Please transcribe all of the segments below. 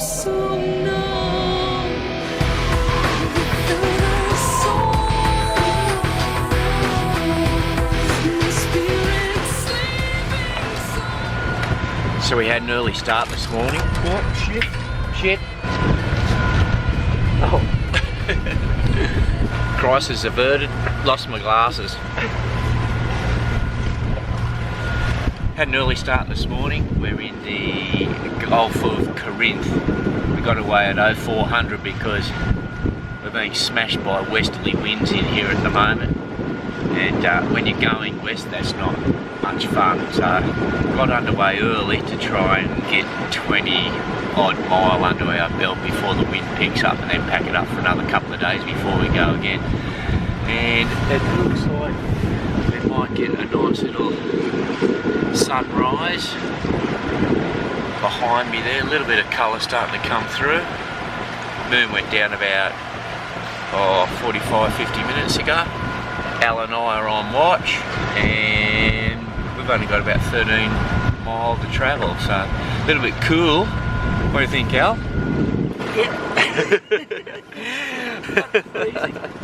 So we had an early start this morning. What? Shit. Oh. Crisis averted. Lost my glasses. Had an early start this morning. We're in the Gulf of Corinth. We got away at 0400 because we're being smashed by westerly winds in here at the moment. And when you're going west, that's not much fun. So got underway early to try and get 20 odd mile under our belt before the wind picks up, and then pack it up for another couple of days before we go again. And it looks like we might get a nice little sunrise behind me there. A little bit of colour starting to come through. Moon went down about 45-50 minutes ago. Al and I are on watch, and we've only got about 13 miles to travel, so a little bit cool. What do you think, Al? Yeah.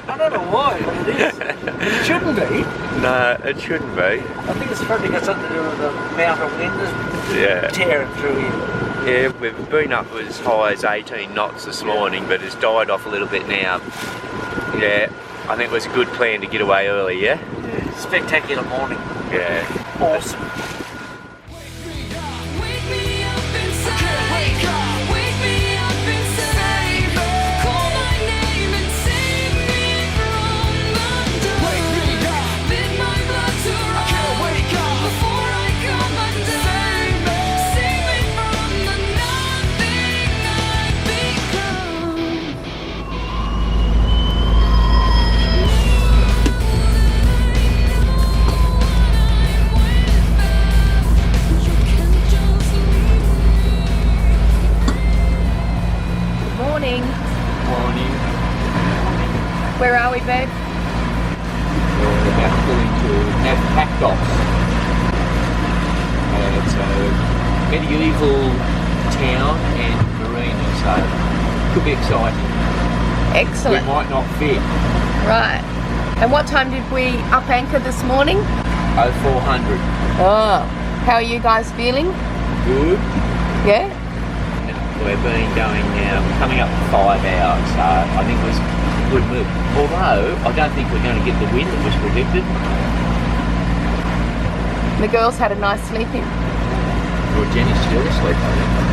I don't know why it is. It shouldn't be. No, it shouldn't be. I think it's probably got something to do with the amount of wind that's tearing through here. Yeah, we've been up as high as 18 knots this morning, but it's died off a little bit now. Yeah, I think it was a good plan to get away early, yeah? Yeah, spectacular morning. Yeah. Awesome. Where are we, babe? We're about to pull into Navpaktos. It's a medieval town and marina, so it could be exciting. Excellent. We might not fit. Right. And what time did we up anchor this morning? 0400. Oh. How are you guys feeling? Good. Yeah? We've been going now, coming up to 5 hours, so I think it was a good move. Although, I don't think we're going to get the wind that was predicted. The girls had a nice sleep in. Well, Jenny's still asleep, I think.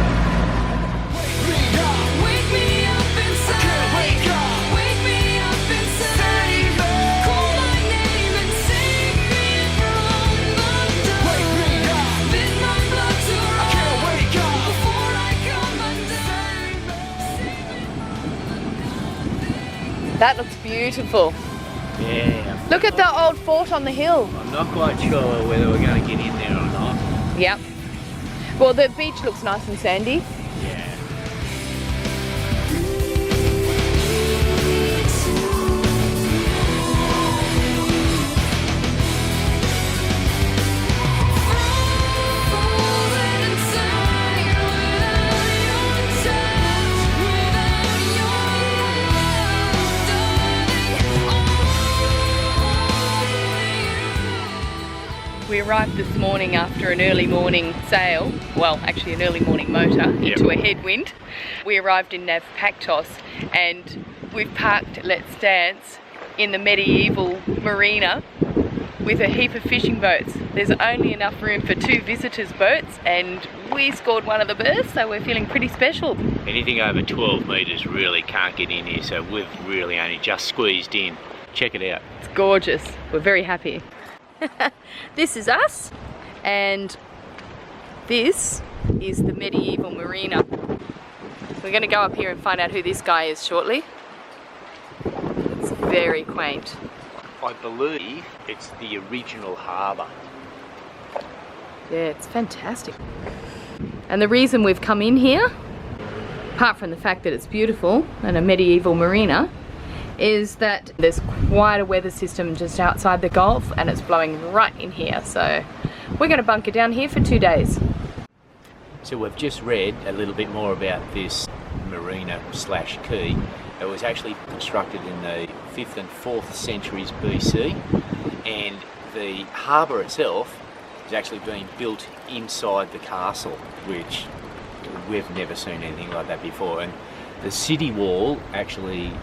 That looks beautiful. Yeah. Look at the old fort on the hill. I'm not quite sure whether we're going to get in there or not. Yep. Well, the beach looks nice and sandy. Yeah. We arrived this morning after an early morning sail, well actually an early morning motor, into a headwind. We arrived in Navpaktos and we've parked Let's Dance in the medieval marina with a heap of fishing boats. There's only enough room for 2 visitors' boats and we scored one of the berths, so we're feeling pretty special. Anything over 12 metres really can't get in here, so we've really only just squeezed in. Check it out. It's gorgeous. We're very happy. This is us, and this is the medieval marina. We're going to go up here and find out who this guy is shortly. It's very quaint. I believe it's the original harbour. Yeah, it's fantastic. And the reason we've come in here, apart from the fact that it's beautiful and a medieval marina, is that there's quite a weather system just outside the Gulf and it's blowing right in here, so we're going to bunker down here for 2 days. So we've just read a little bit more about this marina slash quay. It was actually constructed in the 5th and 4th centuries BC, and the harbour itself is actually being built inside the castle, which we've never seen anything like that before. And the city wall actually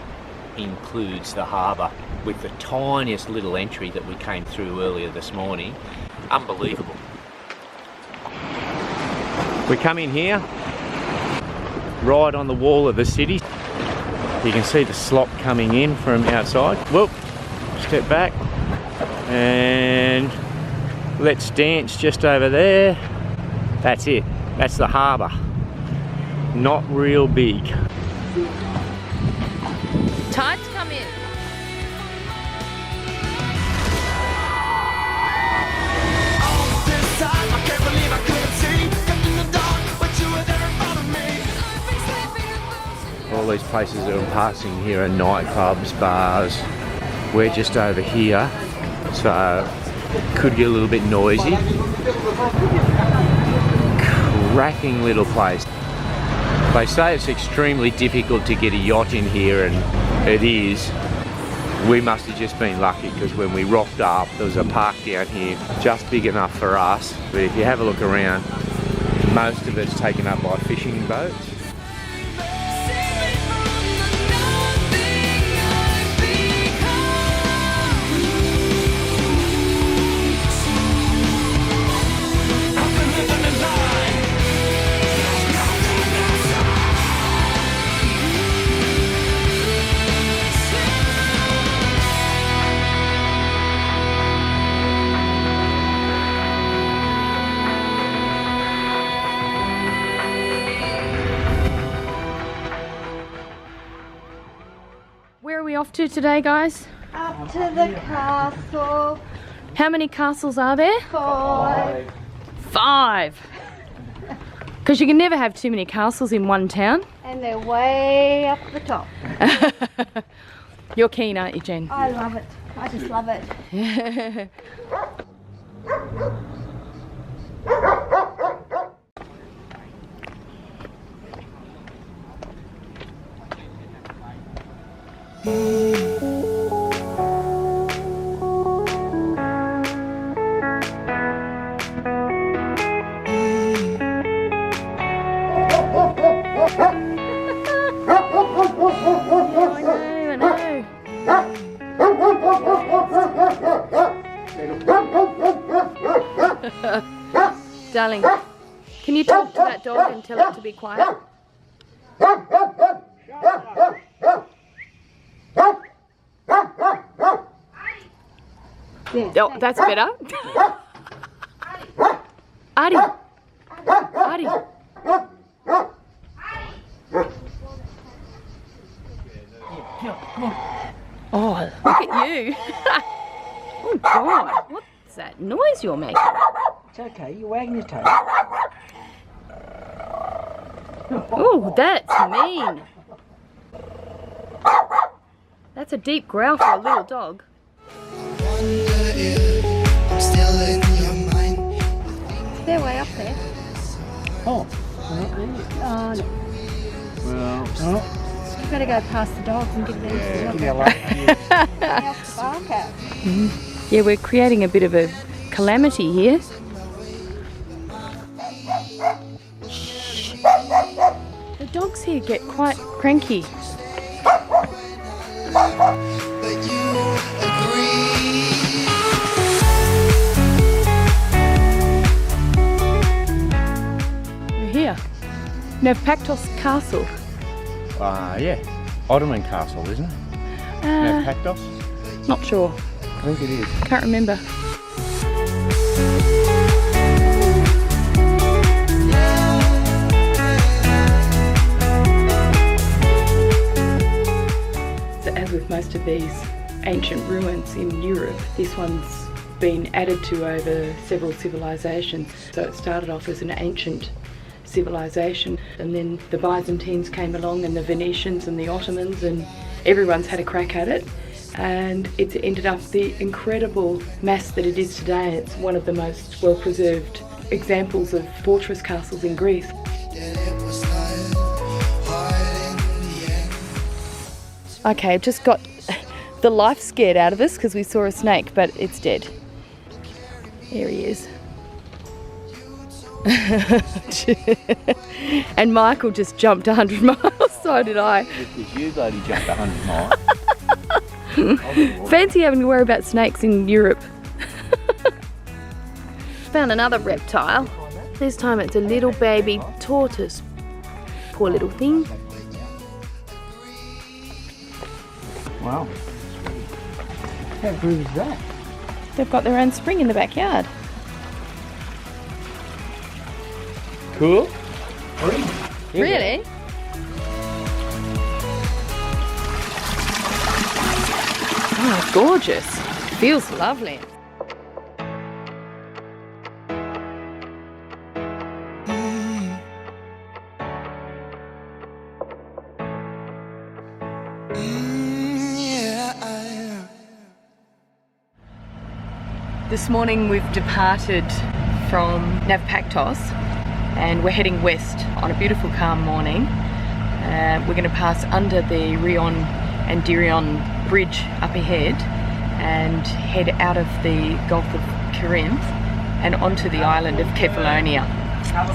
includes the harbour with the tiniest little entry that we came through earlier this morning. Unbelievable. We come in here, right on the wall of the city. You can see the slop coming in from outside. Whoop, step back, and Let's Dance just over there. That's it, that's the harbour. Not real big. Tides come in. All these places that I'm passing here are nightclubs, bars. We're just over here, so could get a little bit noisy. Cracking little place. They say it's extremely difficult to get a yacht in here, and it is. We must have just been lucky, because when we rocked up there was a park down here just big enough for us. But if you have a look around, most of it's taken up by fishing boats. Where are we off to today, guys? Up to the castle. How many castles are there? 5. 5. Because you can never have too many castles in one town. And they're way up the top. You're keen, aren't you, Jen? I love it. I just love it. Darling, can you talk to that dog and tell it to be quiet? Oh, that's better. Artie. Artie. Oh, look at you. Oh, God. What's that noise you're making? It's okay, you're wagging your tail. Oh, that's mean. That's a deep growl for a little dog. They're way up there. Oh. Oh, no. Well, You've got to go past the dogs and give them give me a laugh. else to bark at. Yeah, we're creating a bit of a calamity here. The dogs here get quite cranky. We're here. Navpaktos Castle. Yeah. Ottoman castle, isn't it? Navpaktos? Not sure. I think it is. Can't remember. So as with most of these ancient ruins in Europe, this one's been added to over several civilizations. So it started off as an ancient civilization, and then the Byzantines came along, and the Venetians and the Ottomans, and everyone's had a crack at it, and it's ended up the incredible mass that it is today. It's one of the most well-preserved examples of fortress castles in Greece. Okay, just got the life scared out of us because we saw a snake, but it's dead. There he is. And Michael just jumped 100 miles, so did I. Because you bloody jumped 100 miles. Fancy having to worry about snakes in Europe. Found another reptile. This time it's a little baby tortoise. Poor little thing. Wow. How good is that? They've got their own spring in the backyard. Cool. Really? Oh, gorgeous. Feels lovely. This morning we've departed from Navpaktos and we're heading west on a beautiful calm morning. We're going to pass under the Rion and Dirion bridge up ahead and head out of the Gulf of Corinth and onto the island of Kefalonia.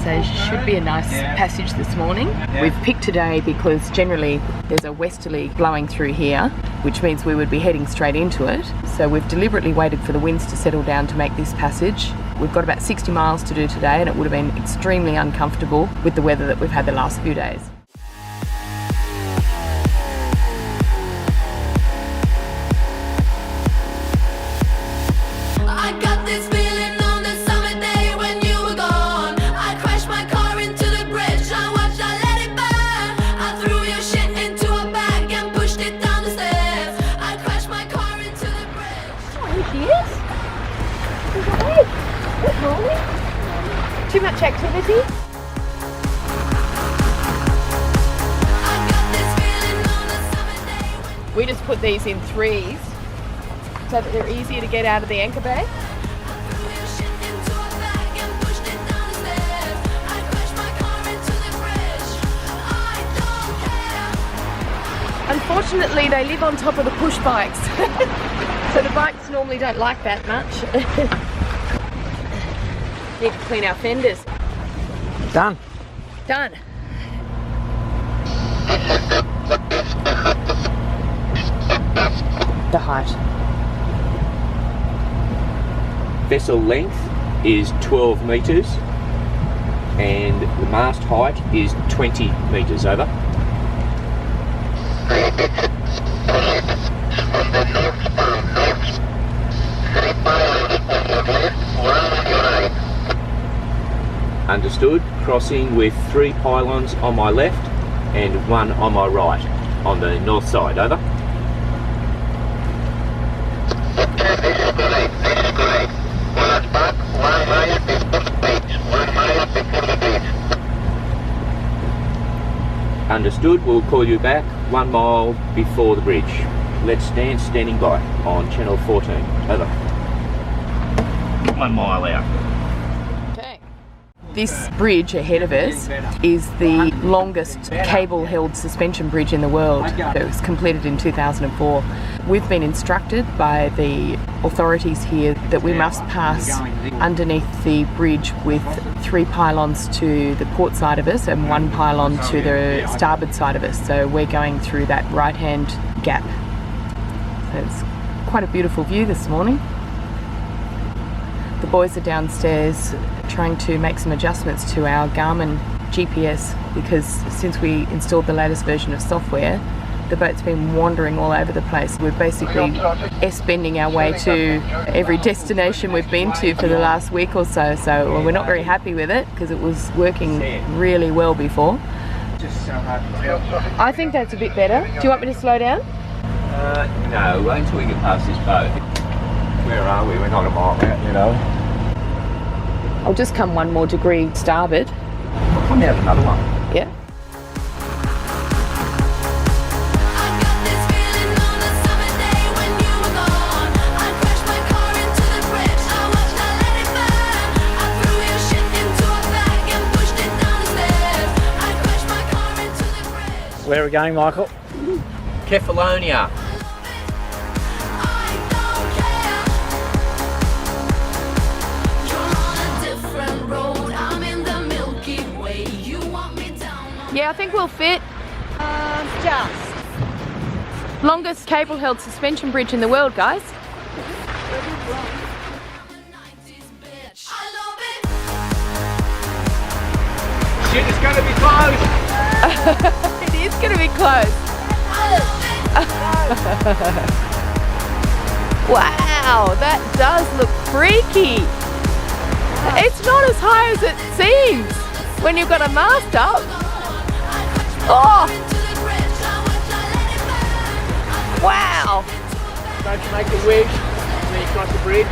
So it should be a nice passage this morning. We've picked today because generally there's a westerly blowing through here, which means we would be heading straight into it. So we've deliberately waited for the winds to settle down to make this passage. We've got about 60 miles to do today and it would have been extremely uncomfortable with the weather that we've had the last few days. I got this feeling on the summer day when you were gone. I crashed my car into the bridge. I watched, I let it burn. I threw your shit into a bag and pushed it down the stairs. I crashed my car into the bridge. Oh, here she is. Good morning. Too much activity? I got this feeling on the summer day when We just put these in threes so that they're easier to get out of the anchor bay. I threw your shit into a bag and pushed it down the stairs. I crashed my car into the bridge. I don't care. Unfortunately, they live on top of the push bikes. So the bikes normally don't like that much. Need to clean our fenders. Done. Done. The height. Vessel length is 12 metres and the mast height is 20 metres over. Understood. Crossing with 3 pylons on my left and 1 on my right on the north side. Over. Understood. We'll call you back 1 mile before the bridge. Let's stand standing by on channel 14. Over. 1 mile out. Okay. This bridge ahead of us is the longest cable-held suspension bridge in the world. It was completed in 2004. We've been instructed by the authorities here that we must pass underneath the bridge with 3 pylons to the port side of us and 1 pylon to the starboard side of us. So we're going through that right-hand gap. So it's quite a beautiful view this morning. The boys are downstairs trying to make some adjustments to our Garmin GPS because since we installed the latest version of software, the boat's been wandering all over the place. We're basically S-bending our way to every destination we've been to for the last week or so. So we're not very happy with it because it was working really well before. I think that's a bit better. Do you want me to slow down? No, wait until we get past this boat. Where are we? We're not a mile out, you know. I'll just come 1 more degree starboard. We'll come out another one. Yeah. I got this feeling on the summer day when you were gone. I crashed my car into the bridge. I watched, I let it burn. I threw your shit Where are we going, Michael? Kefalonia. I don't care. You're on a different road. I'm in the Milky Way. You want me down on Yeah, I think we'll fit. Just. Longest cable-held suspension bridge in the world, guys. the 90s, bitch. I love it. Shit, it's going to be close. It is going to be close. I love it. Wow, that does look freaky. It's not as high as it seems when you've got a mast up. Oh, To the bridge, I watch, I let it burn. wow. Don't you make a wish when you cross the bridge?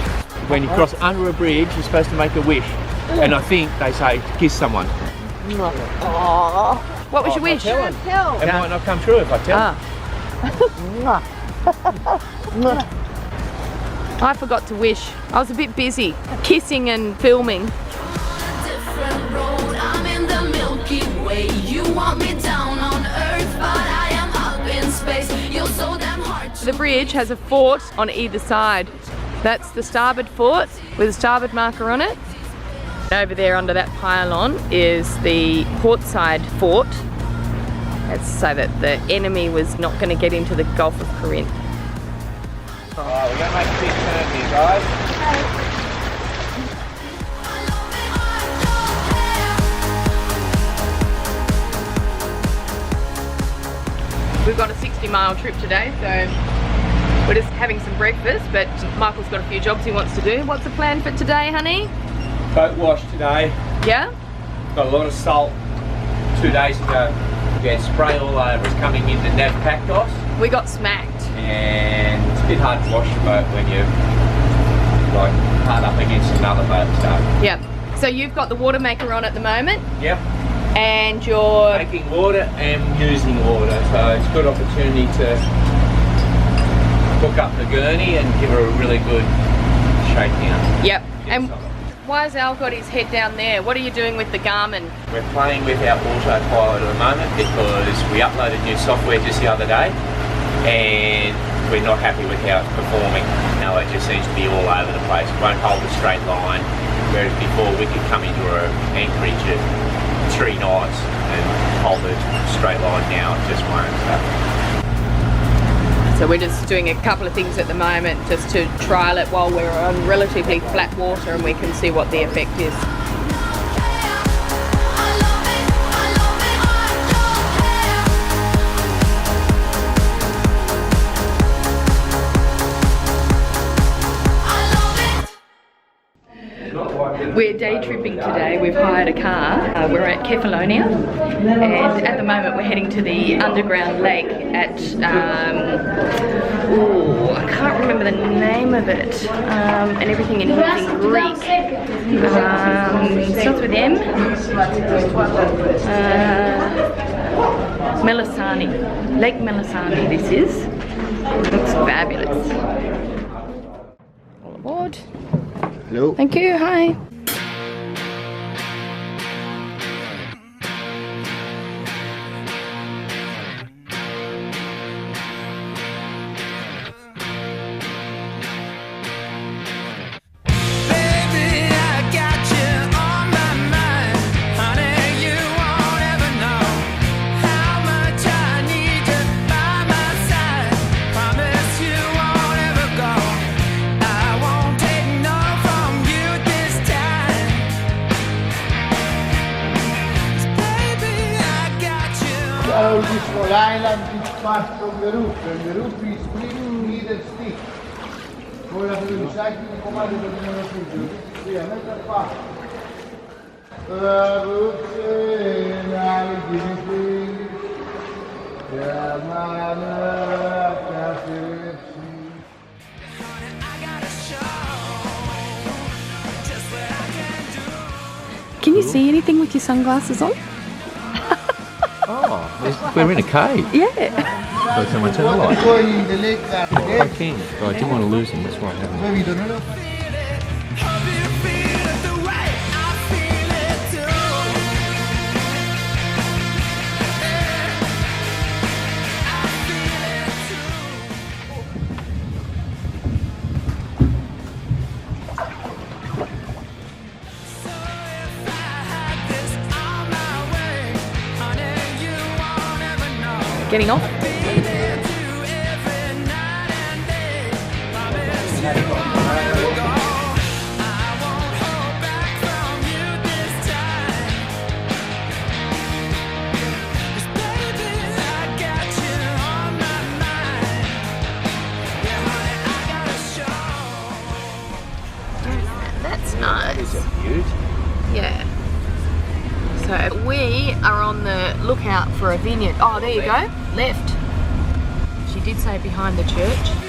When you cross under a bridge, you're supposed to make a wish. And I think they say kiss someone. What was your wish? Tell him. Tell. It might not come true if I tell. I forgot to wish. I was a bit busy kissing and filming. Different road. I'm in the Milky Way. You want me down on Earth, but I am up in space. You're so damn hard to The bridge has a fort on either side. That's the starboard fort with a starboard marker on it. Over there under that pylon is the portside fort. That's so that the enemy was not going to get into the Gulf of Corinth. Alright, we're going to make a big turn here, guys. We've got a 60-mile trip today, so we're just having some breakfast, but Michael's got a few jobs he wants to do. What's the plan for today, honey? Boat wash today. Yeah? Got a lot of salt 2 days ago. We had spray all over. It's coming into Nav Pactos. We got smacked. And it's a bit hard to wash the boat when you're like hard up against another boat. So, Yeah. So you've got the water maker on at the moment, yep. and you're... Making water and using water, so it's a good opportunity to hook up the gurney and give her a really good shakedown. Yep. And why has Al got his head down there? What are you doing with the Garmin? We're playing with our autopilot at the moment because we uploaded new software just the other day and we're not happy with how it's performing. Now it just seems to be all over the place. It won't hold a straight line, whereas before we could come into an anchorage at 3 knots and hold a straight line. Now it just won't. So we're just doing a couple of things at the moment just to trial it while we're on relatively flat water and we can see what the effect is. We're day tripping today. We've hired a car. We're at Kefalonia, and at the moment we're heading to the underground lake at I can't remember the name of it, and everything in here is in Greek. Starts with M. Melisani, Lake Melisani. This is. It looks fabulous. All aboard. Hello. Thank you. Hi. Beautiful island is part of the roof, and the roof is split needed stick. Ora per il sacco di comando del numero 5, sì, a metà qua. La luce nel dito, la mano caffè. Can you see anything with your sunglasses on? Oh, we're in a cave. Yeah. So someone turn the light. Poi in the lake that I can, but I didn't want to lose them. That's why I haven't. we don't know. Getting off? That's nice. That is a beaut. Yeah. So we are on the lookout for a vineyard. Oh, there you go. Left. She did say behind the church.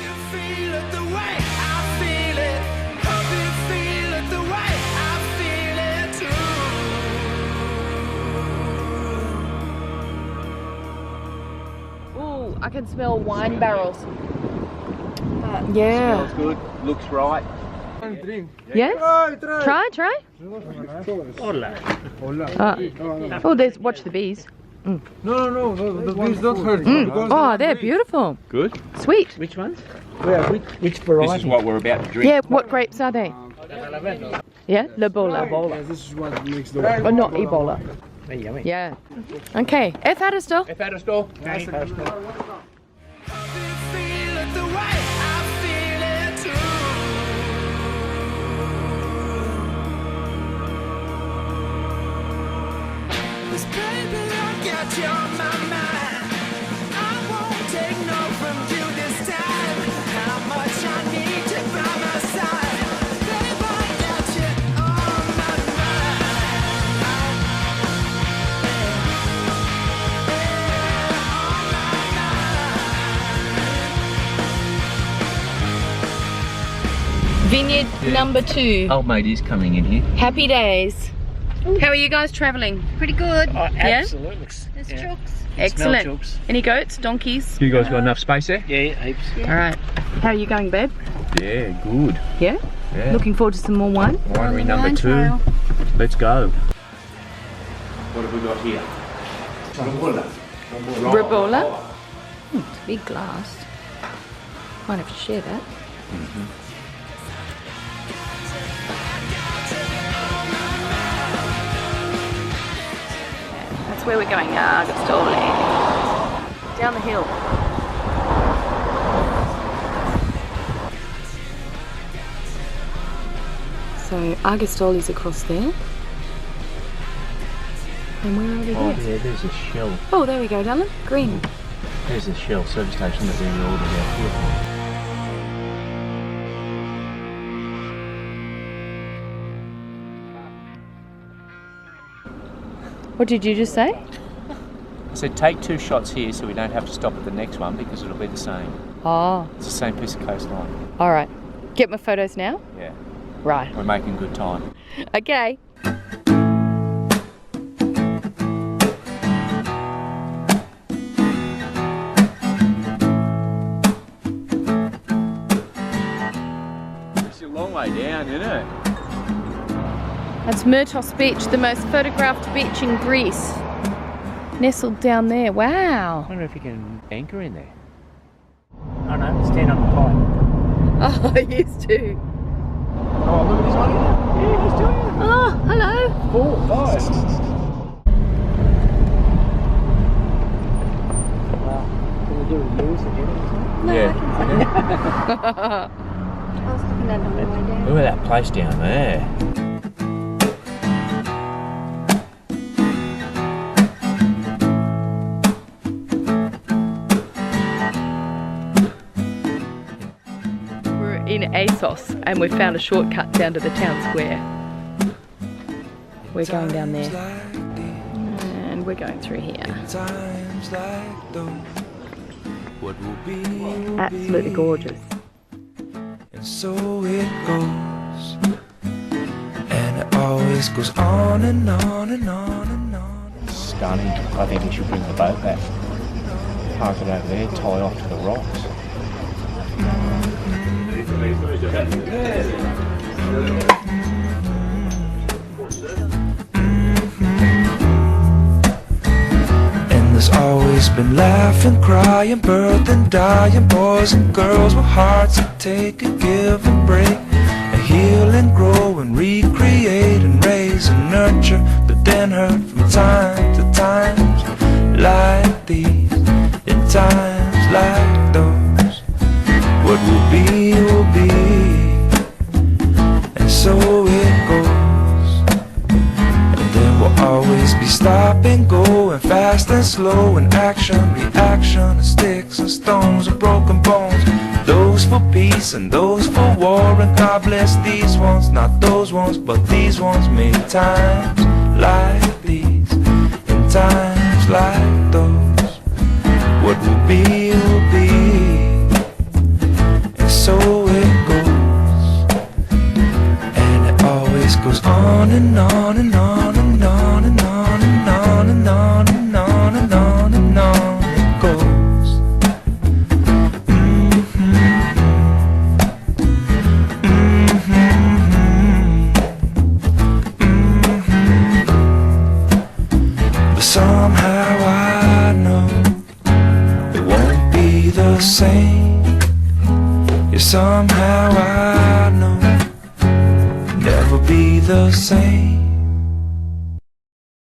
Ooh, I can smell wine barrels. Yeah. Smells good, looks right. Yeah? Try. Oh, there's, watch the bees. No, the bees don't hurt. Oh, they're beautiful. Good. Sweet. Which ones? Where? Which variety? This is what we're about to drink. Yeah, what grapes are they? Yeah, Ebola. Yeah, this is what makes the Or not Ebola. Very yummy. Yeah. Okay, F If at a store. Vineyard number 2. Old mate is coming in here. Happy days. How are you guys travelling? Pretty good. Oh, Yeah? absolutely. There's Yeah. chooks. Excellent. Smell chooks. Any goats, donkeys? You guys got enough space there? Yeah, heaps. All right. How are you going, babe? Yeah, good. Yeah? Yeah. Looking forward to some more wine? Winery number Wine 2. trail. Let's go. What have we got here? Ribola. It's a big glass. Might have to share that. That's where we're going, Agostoli. Down the hill. So Agostoli's across there. And where are we Oh, here? yeah, there's a Shell. Oh, there we go, darling. Green. There's a Shell service station that we ordered out here. What did you just say? I said take 2 shots here so we don't have to stop at the next one because it'll be the same. Oh, It's the same piece of coastline. all right. Get my photos now? Yeah, Right. we're making good time. Okay. It's a long way down, isn't it? That's Myrtos Beach, the most photographed beach in Greece. Nestled down there. Wow. I wonder if you can anchor in there. Oh no, stand on the pipe. Oh, I used to. Oh, look at this one. Yeah, he's doing it. Oh, hello. 4, 5. Can we do reviews again? No, Yeah. I can I was looking at it on the way down. Look at that place down there. We're in ASOS and we've found a shortcut down to the town square. We're going down there. And we're going through here. Times like those, what will be, will Absolutely be. gorgeous. And so it goes, and it always goes on and on and on and on. Stunning. I think we should bring the boat back. Park it over there, tie off to the rocks. And there's always been laughing, crying, birthing, dying, boys and girls with hearts that take and give and break, and heal and grow and recreate and raise and nurture, but then hurt from time to times like these. It fast and slow in action, reaction, and sticks and stones and broken bones. Those for peace and those for war, and God bless these ones, not those ones, but these ones made times like these, in times like those. What will be, and so it goes, and it always goes on and on and on and on and on and on and on and on and on and on it goes. But somehow I know it won't be the same. Yeah, somehow I know never be the same.